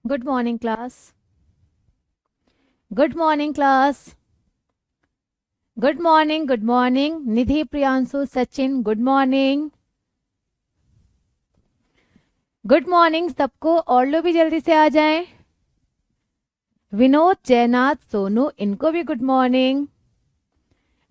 Good morning class. Good morning class. Good morning, good morning. Nidhi, Priyanshu, Sachin, good morning. Good morning सबको। और लोग भी जल्दी से आ जाएं। विनोद, जयनाथ, सोनू, इनको भी good morning.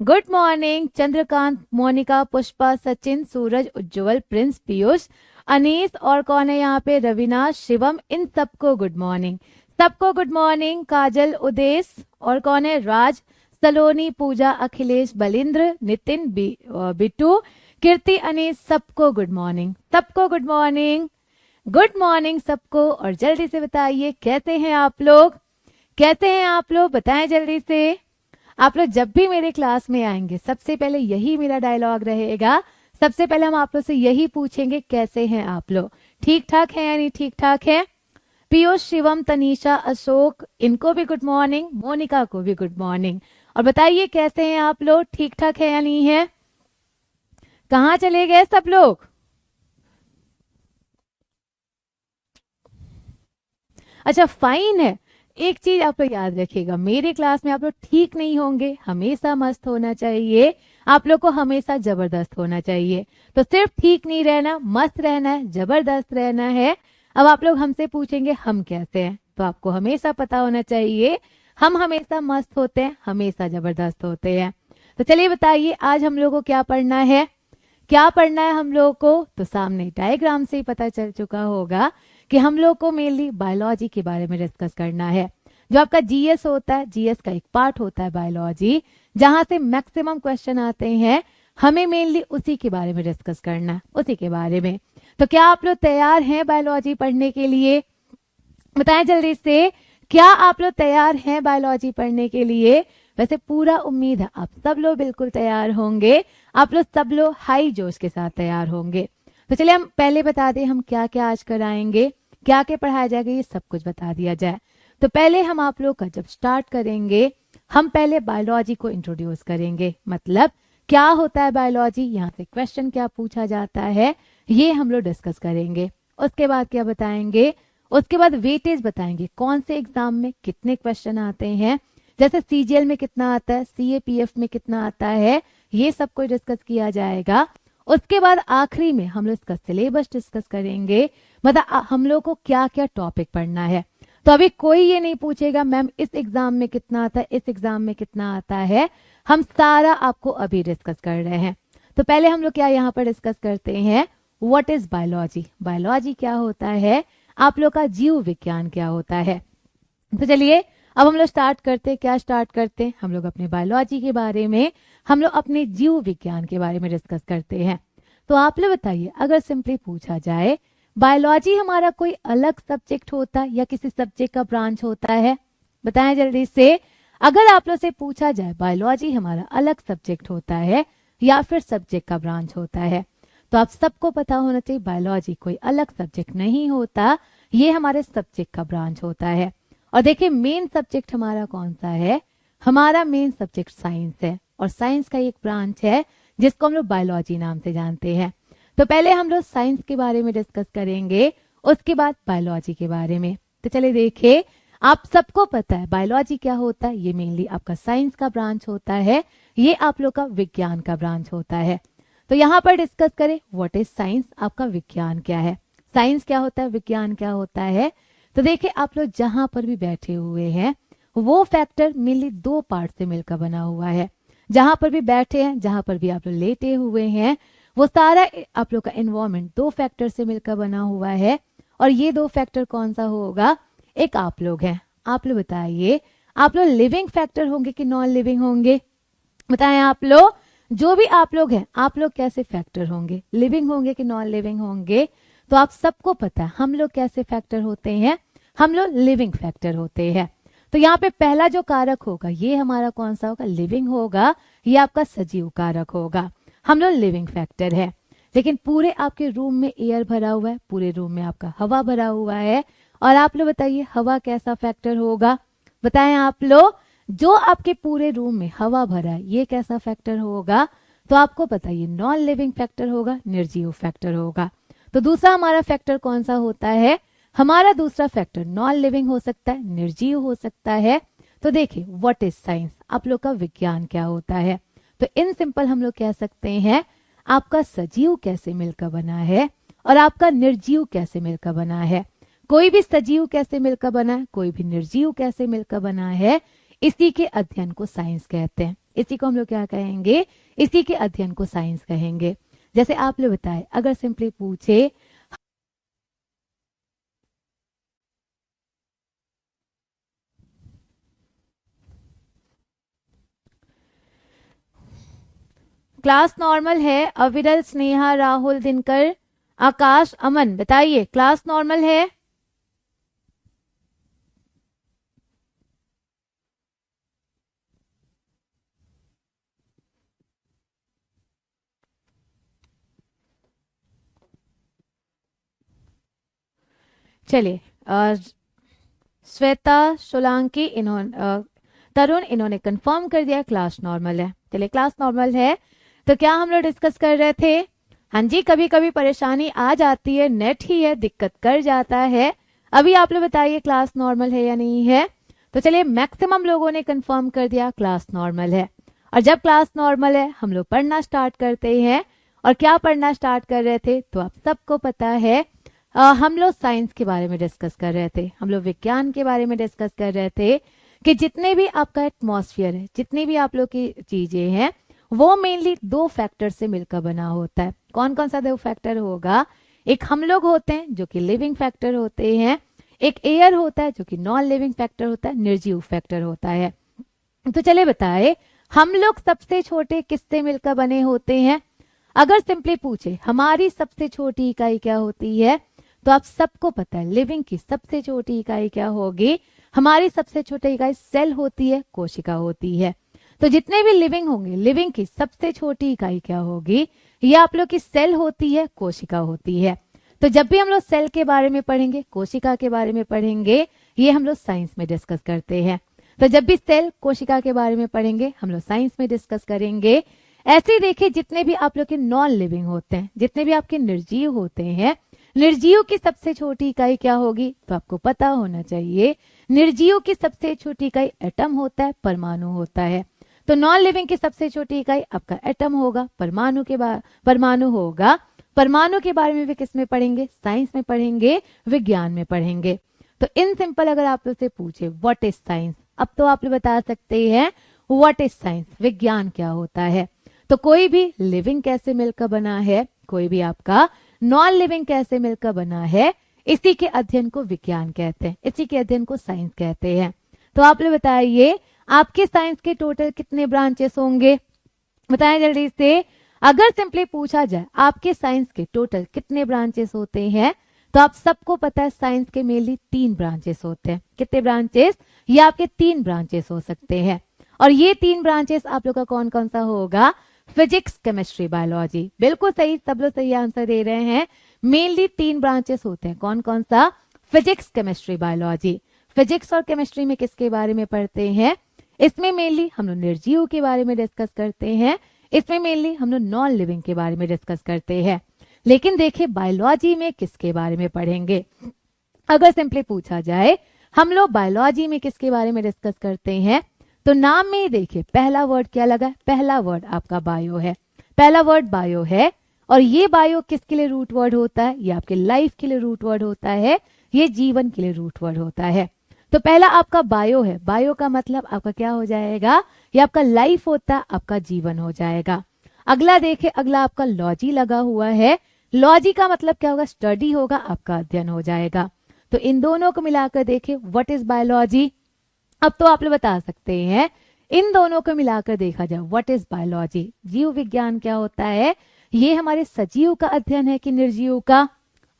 Good morning Chandrakant, Monika, Pushpa, Sachin, Suraj, Ujjwal, Prince, Piyush, Anees और कौन है यहाँ पे, रविना, शिवम, इन सबको गुड मॉर्निंग। सबको गुड मॉर्निंग। काजल, उदेश और कौन है, राज, सलोनी, पूजा, अखिलेश, बलिंद्र, नितिन, बिट्टू, कीर्ति, अनीस, सबको गुड मॉर्निंग। सबको गुड मॉर्निंग। गुड मॉर्निंग सबको। और जल्दी से बताइए कैसे हैं आप लोग। कैसे हैं आप लोग, बताएं जल्दी से। आप लोग जब भी मेरे क्लास में आएंगे सबसे पहले यही मेरा डायलॉग रहेगा। सबसे पहले हम आप लोग से यही पूछेंगे कैसे हैं आप लोग, ठीक ठाक है या नहीं ठीक ठाक है। पीयूष, शिवम, तनीषा, अशोक, इनको भी गुड मॉर्निंग। मोनिका को भी गुड मॉर्निंग। और बताइए कैसे हैं आप लोग, ठीक ठाक है या नहीं है। कहाँ चले गए सब लोग। अच्छा फाइन है। एक चीज आप लोग याद रखिएगा, मेरे क्लास में आप लोग ठीक नहीं होंगे, हमेशा मस्त होना चाहिए। आप लोग को हमेशा जबरदस्त होना चाहिए। तो सिर्फ ठीक नहीं रहना, मस्त रहना है, जबरदस्त रहना है। अब आप लोग हमसे पूछेंगे हम कैसे हैं, तो आपको हमेशा पता होना चाहिए हम हमेशा मस्त होते हैं, हमेशा जबरदस्त होते हैं। तो चलिए बताइए आज हम लोग को क्या पढ़ना है। क्या पढ़ना है हम लोग को, तो सामने डायग्राम से ही पता चल चुका होगा कि हम लोग को मेनली बायोलॉजी के बारे में डिस्कस करना है। जो आपका जीएस होता है, जीएस का एक पार्ट होता है बायोलॉजी, जहां से मैक्सिमम क्वेश्चन आते हैं, हमें मेनली उसी के बारे में डिस्कस करना है, उसी के बारे में। तो क्या आप लोग तैयार हैं बायोलॉजी पढ़ने के लिए, बताएं जल्दी से। क्या आप लोग तैयार हैं बायोलॉजी पढ़ने के लिए। वैसे पूरा उम्मीद है आप सब लोग बिल्कुल तैयार होंगे, आप लोग सब लोग हाई जोश के साथ तैयार होंगे। तो चलिए हम पहले बता दें हम क्या क्या आज कराएंगे, क्या क्या पढ़ाया जाएगा, ये सब कुछ बता दिया जाए। तो पहले हम आप लोग का जब स्टार्ट करेंगे, हम पहले बायोलॉजी को इंट्रोड्यूस करेंगे, मतलब क्या होता है बायोलॉजी, यहाँ से क्वेश्चन क्या पूछा जाता है, ये हम लोग डिस्कस करेंगे। उसके बाद क्या बताएंगे, उसके बाद वेटेज बताएंगे, कौन से एग्जाम में कितने क्वेश्चन आते हैं, जैसे सीजीएल में कितना आता है, सीएपीएफ में कितना आता है, ये सब कुछ डिस्कस किया जाएगा। उसके बाद आखिरी में हम लोग इसका सिलेबस डिस्कस करेंगे, मतलब हम लोग को क्या क्या टॉपिक पढ़ना है। तो अभी कोई ये नहीं पूछेगा मैम इस एग्जाम में कितना आता है, इस एग्जाम में कितना आता है, हम सारा आपको अभी डिस्कस कर रहे हैं। तो पहले हम लोग क्या यहाँ पर डिस्कस करते हैं, व्हाट इज बायोलॉजी। बायोलॉजी क्या होता है, आप लोग का जीव विज्ञान क्या होता है। तो चलिए अब हम लोग स्टार्ट करते हैं। क्या स्टार्ट करते हैं, हम लोग अपने बायोलॉजी के बारे में, हम लोग अपने जीव विज्ञान के बारे में डिस्कस करते हैं। तो आप लोग बताइए, अगर सिंपली पूछा जाए बायोलॉजी हमारा कोई अलग सब्जेक्ट होता है या किसी सब्जेक्ट का ब्रांच होता है, बताएं जल्दी से। अगर आप लोग से पूछा जाए बायोलॉजी हमारा अलग सब्जेक्ट होता है या फिर सब्जेक्ट का ब्रांच होता है, तो आप सबको पता होना चाहिए बायोलॉजी कोई अलग सब्जेक्ट नहीं होता, ये हमारे सब्जेक्ट का ब्रांच होता है। और देखिए मेन सब्जेक्ट हमारा कौन सा है, हमारा मेन सब्जेक्ट साइंस है, और साइंस का एक ब्रांच है जिसको हम लोग बायोलॉजी नाम से जानते हैं। तो पहले हम लोग साइंस के बारे में डिस्कस करेंगे, उसके बाद बायोलॉजी के बारे में। तो चलिए देखिए, आप सबको पता है बायोलॉजी क्या होता है, ये मेनली आपका साइंस का ब्रांच होता है, ये आप लोग का विज्ञान का ब्रांच होता है। तो यहाँ पर डिस्कस करें व्हाट इज साइंस, आपका विज्ञान क्या है, साइंस क्या होता है, विज्ञान क्या होता है। तो देखिए आप लोग जहां पर भी बैठे हुए हैं वो फैक्टर मेनली दो पार्ट से मिलकर बना हुआ है। जहां पर भी बैठे हैं, जहां पर भी आप लोग लेटे हुए हैं, वो सारा आप लोग का एनवायरमेंट दो फैक्टर से मिलकर बना हुआ है। और ये दो फैक्टर कौन सा होगा, एक आप लोग हैं। आप लोग बताइए, आप लोग लिविंग फैक्टर होंगे कि नॉन लिविंग होंगे, बताएं आप लोग। जो भी आप लोग हैं, आप लोग कैसे फैक्टर होंगे, लिविंग होंगे कि नॉन लिविंग होंगे। तो आप सबको पता है हम लोग कैसे फैक्टर होते हैं, हम लोग लिविंग फैक्टर होते हैं। तो यहाँ पे पहला जो कारक होगा ये हमारा कौन सा होगा, लिविंग होगा, ये आपका सजीव कारक होगा, हम लोग लिविंग फैक्टर है। लेकिन पूरे आपके रूम में एयर भरा हुआ है, पूरे रूम में आपका हवा भरा हुआ है, और आप लोग बताइए हवा कैसा फैक्टर होगा, बताएं आप लोग। जो आपके पूरे रूम में हवा भरा है ये कैसा फैक्टर होगा, तो आपको बताइए नॉन लिविंग फैक्टर होगा, निर्जीव फैक्टर होगा। तो दूसरा हमारा फैक्टर कौन सा होता है, हमारा दूसरा फैक्टर नॉन लिविंग हो सकता है, निर्जीव हो सकता है। तो देखिए व्हाट इज साइंस, आप लोग का विज्ञान क्या होता है। तो इन सिंपल हम लोग कह सकते हैं आपका सजीव कैसे मिलकर बना है और आपका निर्जीव कैसे मिलकर बना है। कोई भी सजीव कैसे मिलकर बना है, कोई भी निर्जीव कैसे मिलकर बना है, इसी के अध्ययन को साइंस कहते हैं। इसी को हम लोग क्या कहेंगे, इसी के अध्ययन को साइंस कहेंगे। जैसे आप लोग बताए, अगर सिंपली पूछे क्लास नॉर्मल है, अविरल, स्नेहा, राहुल, दिनकर, आकाश, अमन, बताइए क्लास नॉर्मल है। चलिए श्वेता, सोलांकी, इन्होंने तरुण, इन्होंने कंफर्म कर दिया क्लास नॉर्मल है। चलिए क्लास नॉर्मल है। तो क्या हम लोग डिस्कस कर रहे थे, हाँ जी, कभी कभी परेशानी आ जाती है, नेट ही है दिक्कत कर जाता है। अभी आप लोग बताइए क्लास नॉर्मल है या नहीं है। तो चलिए मैक्सिमम लोगों ने कंफर्म कर दिया क्लास नॉर्मल है। और जब क्लास नॉर्मल है हम लोग पढ़ना स्टार्ट करते हैं। और क्या पढ़ना स्टार्ट कर रहे थे, तो आप सबको पता है हम लोग साइंस के बारे में डिस्कस कर रहे थे, हम लोग विज्ञान के बारे में डिस्कस कर रहे थे कि जितने भी आपका एटमॉस्फेयर है, जितनी भी आप लोग की चीजें हैं, वो मेनली दो फैक्टर से मिलकर बना होता है। कौन कौन सा दो फैक्टर होगा, एक हम लोग होते हैं जो कि लिविंग फैक्टर होते हैं, एक एयर होता है जो कि नॉन लिविंग फैक्टर होता है, निर्जीव फैक्टर होता है। तो चले बताए हम लोग सबसे छोटे किससे मिलकर बने होते हैं। अगर सिंपली पूछे हमारी सबसे छोटी इकाई क्या होती है, तो आप सबको पता है लिविंग की सबसे छोटी इकाई क्या होगी, हमारी सबसे छोटी इकाई सेल होती है, कोशिका होती है। तो जितने भी लिविंग होंगे, लिविंग की सबसे छोटी इकाई क्या होगी, ये आप लोग की सेल होती है, कोशिका होती है। तो जब भी हम लोग सेल के बारे में पढ़ेंगे, कोशिका के बारे में पढ़ेंगे, ये हम लोग साइंस में डिस्कस करते हैं। तो जब भी सेल कोशिका के बारे में पढ़ेंगे हम लोग साइंस में डिस्कस करेंगे। ऐसे ही देखिए जितने भी आप लोग के नॉन लिविंग होते हैं, जितने भी आपके निर्जीव होते हैं, निर्जीव की सबसे छोटी इकाई क्या होगी, तो आपको पता होना चाहिए निर्जीव की सबसे छोटी इकाई एटम होता है, परमाणु होता है। तो नॉन लिविंग की सबसे छोटी इकाई आपका एटम होगा, परमाणु होगा। परमाणु के बारे में भी किस में पढ़ेंगे, साइंस में पढ़ेंगे, विज्ञान में पढ़ेंगे। तो इन सिंपल अगर आप लोग से पूछे व्हाट इज साइंस, अब तो आप लोग बता सकते हैं व्हाट इज साइंस, विज्ञान क्या होता है। तो कोई भी लिविंग कैसे मिलकर बना है, कोई भी आपका नॉन लिविंग कैसे मिलकर बना है, इसी के अध्ययन को विज्ञान कहते हैं, इसी के अध्ययन को साइंस कहते हैं। तो आप लोग बताइए आपके साइंस के टोटल कितने ब्रांचेस होंगे, बताएं जल्दी से। अगर सिंपली पूछा जाए आपके साइंस के टोटल कितने ब्रांचेस होते हैं, तो आप सबको पता है साइंस के मेनली 3 ब्रांचेस होते हैं। कितने ब्रांचेस, ये आपके 3 ब्रांचेस हो सकते हैं। और ये 3 ब्रांचेस आप लोग का कौन कौन सा होगा, फिजिक्स, केमिस्ट्री, बायोलॉजी। बिल्कुल सही, सब लोग सही आंसर दे रहे हैं। मेनली 3 ब्रांचेस होते हैं, कौन कौन सा, फिजिक्स, केमिस्ट्री, बायोलॉजी। फिजिक्स और केमिस्ट्री में किसके बारे में पढ़ते हैं, इसमें मेनली हम लोग निर्जीव के बारे में डिस्कस करते हैं, इसमें मेनली हम लोग नॉन लिविंग के बारे में डिस्कस करते हैं। लेकिन देखिए बायोलॉजी में किसके बारे में पढ़ेंगे, अगर सिंपली पूछा जाए हम लोग बायोलॉजी में किसके बारे में डिस्कस करते हैं, तो नाम में ही देखिए पहला वर्ड क्या लगा, पहला वर्ड आपका बायो है, पहला वर्ड बायो है। और ये बायो किसके लिए रूट वर्ड होता है, ये आपके लाइफ के लिए रूट वर्ड होता है, ये जीवन के लिए रूट वर्ड होता है। तो पहला आपका बायो है, बायो का मतलब आपका क्या हो जाएगा, ये आपका लाइफ होता है, आपका जीवन हो जाएगा। अगला देखिए, अगला आपका लॉजी लगा हुआ है, लॉजी का मतलब क्या होगा, स्टडी होगा, आपका अध्ययन हो जाएगा। तो इन दोनों को मिलाकर देखिए व्हाट इज बायोलॉजी। अब तो आप लोग बता सकते हैं इन दोनों को मिलाकर देखा जाए व्हाट इज बायोलॉजी, जीव विज्ञान क्या होता है, ये हमारे सजीव का अध्ययन है कि निर्जीव का,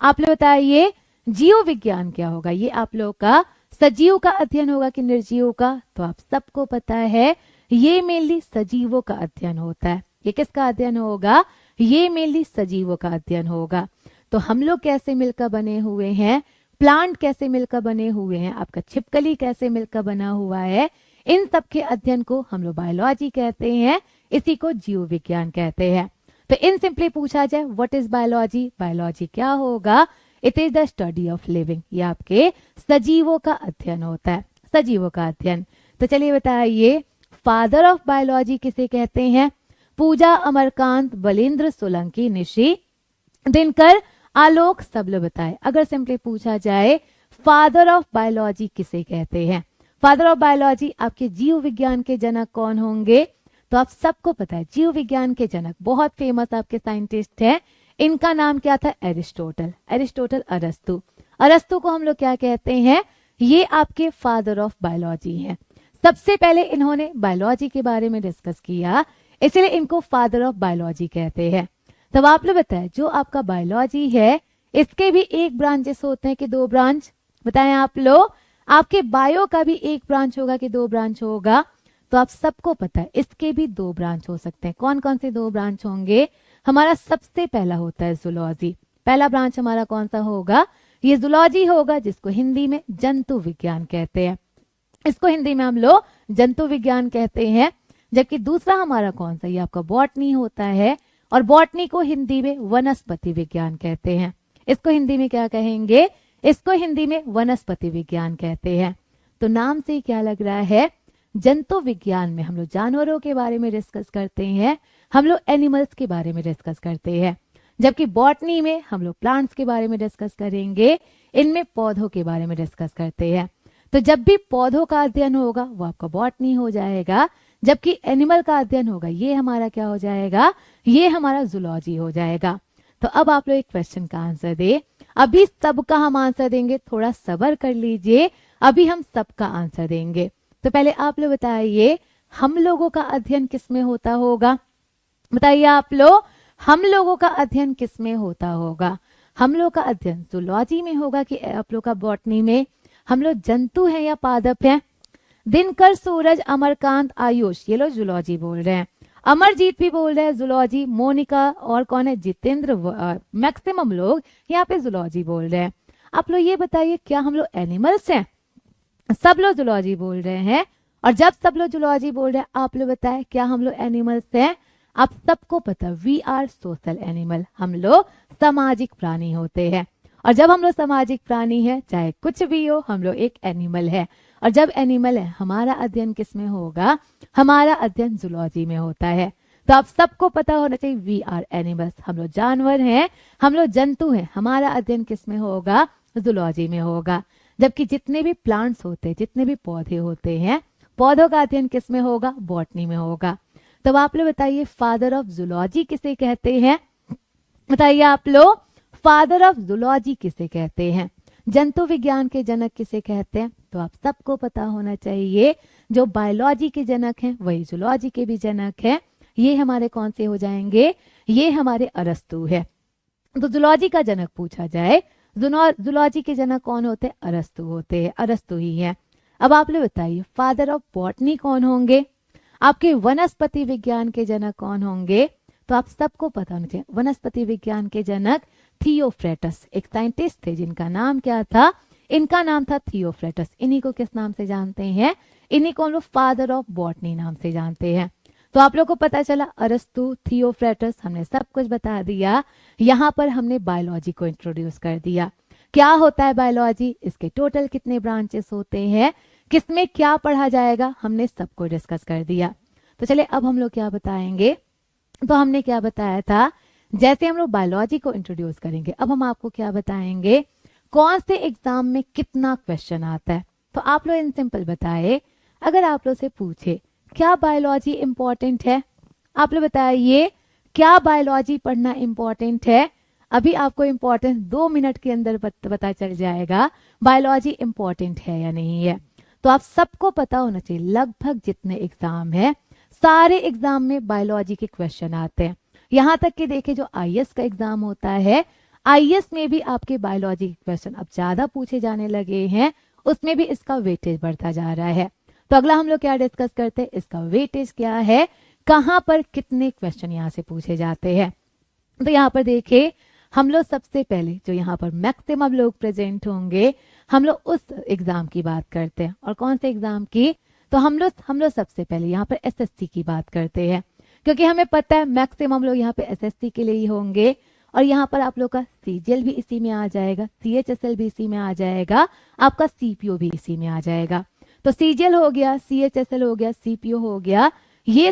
आप लोग बताइए। जीव विज्ञान क्या होगा, ये आप लोग का सजीव का अध्ययन होगा कि निर्जीव का, तो आप सबको पता है ये मेनली सजीवों का अध्ययन होता है। ये किसका अध्ययन होगा, ये मेनली सजीवों का अध्ययन होगा। तो हम लोग कैसे मिलकर बने हुए हैं, प्लांट कैसे मिलकर बने हुए हैं, आपका छिपकली कैसे मिलकर बना हुआ है, इन सब के अध्ययन को हम लोग बायोलॉजी कहते हैं, इसी को जीव विज्ञान कहते हैं। तो इन सिंपली पूछा जाए व्हाट इज बायोलॉजी, बायोलॉजी क्या होगा, it is the study of living. ये आपके सजीवों का अध्ययन होता है, सजीवों का अध्ययन। तो चलिए बताइए, फादर ऑफ बायोलॉजी किसे कहते हैं? पूजा अमरकांत, बलिंद्र सोलंकी, निशी दिनकर, आलोक, सब लोग बताए। अगर सिंपली पूछा जाए फादर ऑफ बायोलॉजी किसे कहते हैं, फादर ऑफ बायोलॉजी आपके जीव विज्ञान के जनक कौन होंगे? तो आप सबको पता है जीव विज्ञान के जनक बहुत फेमस आपके साइंटिस्ट हैं, इनका नाम क्या था? एरिस्टोटल, एरिस्टोटल अरस्तु। अरस्तु को हम लोग क्या कहते हैं? ये आपके फादर ऑफ बायोलॉजी हैं। सबसे पहले इन्होंने बायोलॉजी के बारे में डिस्कस किया, इसलिए इनको फादर ऑफ बायोलॉजी कहते हैं। तब आप लोग बताएं, जो आपका बायोलॉजी है इसके भी एक ब्रांचेस होते हैं कि दो ब्रांच? बताएं आप लोग, आपके बायो का भी एक ब्रांच होगा कि दो ब्रांच होगा? तो आप सबको पता है इसके भी दो ब्रांच हो सकते हैं। कौन कौन से दो ब्रांच होंगे? हमारा सबसे पहला होता है जूलॉजी। पहला ब्रांच हमारा कौन सा होगा? ये जूलॉजी होगा, जिसको हिंदी में जंतु विज्ञान कहते हैं। इसको हिंदी में हम लोग जंतु विज्ञान कहते हैं। जबकि दूसरा हमारा कौन सा? ये आपका बॉटनी होता है, और बॉटनी को हिंदी में वनस्पति विज्ञान कहते हैं। इसको हिंदी में क्या कहेंगे? इसको हिंदी में वनस्पति विज्ञान कहते हैं। तो नाम से क्या लग रहा है? जंतु विज्ञान में हम लोग जानवरों के बारे में डिस्कस करते हैं, हम लोग एनिमल्स के बारे में डिस्कस करते हैं। जबकि बॉटनी में हम लोग प्लांट्स के बारे में डिस्कस करेंगे, इनमें पौधों के बारे में डिस्कस करते हैं। तो जब भी पौधों का अध्ययन होगा वो आपका बॉटनी हो जाएगा, जबकि एनिमल का अध्ययन होगा ये हमारा क्या हो जाएगा? ये हमारा जूलॉजी हो जाएगा। तो अब आप लोग एक क्वेश्चन का आंसर दे। अभी सबका हम आंसर देंगे, थोड़ा सब्र कर लीजिए, अभी हम सबका आंसर देंगे। तो पहले आप लोग बताइए, हम लोगों का अध्ययन किस में होता होगा? बताइए आप लोग, हम लोगों का अध्ययन किस में होता होगा? हम लोग का अध्ययन जूलॉजी में होगा कि आप लोग का बॉटनी में? हम लोग जंतु हैं या पादप हैं? दिनकर, सूरज, अमरकांत, आयुष, ये लोग जूलॉजी बोल रहे हैं। अमरजीत भी बोल रहे हैं जूलॉजी, मोनिका और कौन है? जितेंद्र, मैक्सिमम लोग यहाँ पे जूलॉजी बोल रहे हैं। आप लोग ये बताइए, क्या हम लोग एनिमल्स हैं? सब लोग जूलॉजी बोल रहे हैं। और जब सब लोग जूलॉजी बोल रहे हैं, आप लोग बताएं क्या हम लोग एनिमल्स हैं? आप सबको पता, वी आर सोशल एनिमल, हम लोग सामाजिक प्राणी होते हैं। और जब हम लोग सामाजिक प्राणी हैं, चाहे कुछ भी हो, हम लोग एक एनिमल है। और जब एनिमल है, हमारा अध्ययन किस में होगा? हमारा अध्ययन जूलॉजी में होता है। तो आप सबको पता होना चाहिए, वी आर एनिमल्स, हम लोग जानवर हैं, हम लोग जंतु हैं, हमारा अध्ययन किस में होगा? जूलॉजी में होगा। जबकि जितने भी प्लांट्स होते हैं, जितने भी पौधे होते हैं, पौधों का अध्ययन किस में होगा? बॉटनी में होगा। तो आप लोग बताइए, फादर ऑफ जूलॉजी किसे कहते हैं? बताइए आप लोग, फादर ऑफ जूलॉजी किसे कहते हैं? जंतु विज्ञान के जनक किसे कहते हैं? तो आप सबको पता होना चाहिए, जो बायोलॉजी के जनक हैं वही जूलॉजी के भी जनक हैं। ये हमारे कौन से हो जाएंगे? ये हमारे अरस्तु है। तो जूलॉजी का जनक पूछा जाए, जूलॉजी के जनक कौन होते हैं? अरस्तु होते हैं, अरस्तु ही है। अब आप लोग बताइए, फादर ऑफ बॉटनी कौन होंगे? आपके वनस्पति विज्ञान के जनक कौन होंगे? तो आप सबको पता होना चाहिए, वनस्पति विज्ञान के जनक थियोफ्रेटस, एक साइंटिस्ट थे जिनका नाम क्या था? इनका नाम था थियोफ्रेटस। इन्हीं को किस नाम से जानते हैं? इन्हीं को हम लोग फादर ऑफ बॉटनी नाम से जानते हैं। तो आप लोग को पता चला, अरस्तु, थियोफ्रेटस, हमने सब कुछ बता दिया। यहाँ पर हमने बायोलॉजी को इंट्रोड्यूस कर दिया। क्या होता है बायोलॉजी? इसके टोटल कितने ब्रांचेस होते हैं? किसमें क्या पढ़ा जाएगा? हमने सबको डिस्कस कर दिया। तो चलिए अब हम लोग क्या बताएंगे? तो हमने क्या बताया था, जैसे हम लोग बायोलॉजी को इंट्रोड्यूस करेंगे, अब हम आपको क्या बताएंगे, कौन से एग्जाम में कितना क्वेश्चन आता है। तो आप लोग इन सिंपल बताए, अगर आप लोग से पूछे क्या बायोलॉजी इंपॉर्टेंट है, आप लोग बताइए क्या बायोलॉजी पढ़ना इंपॉर्टेंट है? अभी आपको इंपॉर्टेंस 2 मिनट के अंदर पता चल जाएगा बायोलॉजी इंपॉर्टेंट है या नहीं है। तो आप सबको पता होना चाहिए, लगभग जितने एग्जाम है सारे एग्जाम में बायोलॉजी के क्वेश्चन आते हैं। यहाँ तक कि देखिए, जो आईएएस का एग्जाम होता है, आईएएस में भी आपके बायोलॉजी के क्वेश्चन अब ज्यादा पूछे जाने लगे हैं, उसमें भी इसका वेटेज बढ़ता जा रहा है। तो अगला हम लोग क्या डिस्कस करते हैं, इसका वेटेज क्या है, कहां पर कितने क्वेश्चन यहाँ से पूछे जाते हैं। तो यहाँ पर देखिए, हम लोग सबसे पहले जो यहाँ पर मैक्सिमम लोग प्रेजेंट होंगे, हम लोग उस एग्जाम की बात करते हैं। और कौन से एग्जाम की? तो हम लोग सबसे पहले यहाँ पर एसएससी की बात करते हैं, क्योंकि हमें पता है मैक्सिमम लोग यहाँ पे एसएससी के लिए ही होंगे। और यहाँ पर आप लोग का CGL भी इसी में आ जाएगा, CHSL भी इसी में आ जाएगा, आपका CPO भी इसी में आ जाएगा। तो CGL हो गया, CHSL हो गया, CPO हो गया, ये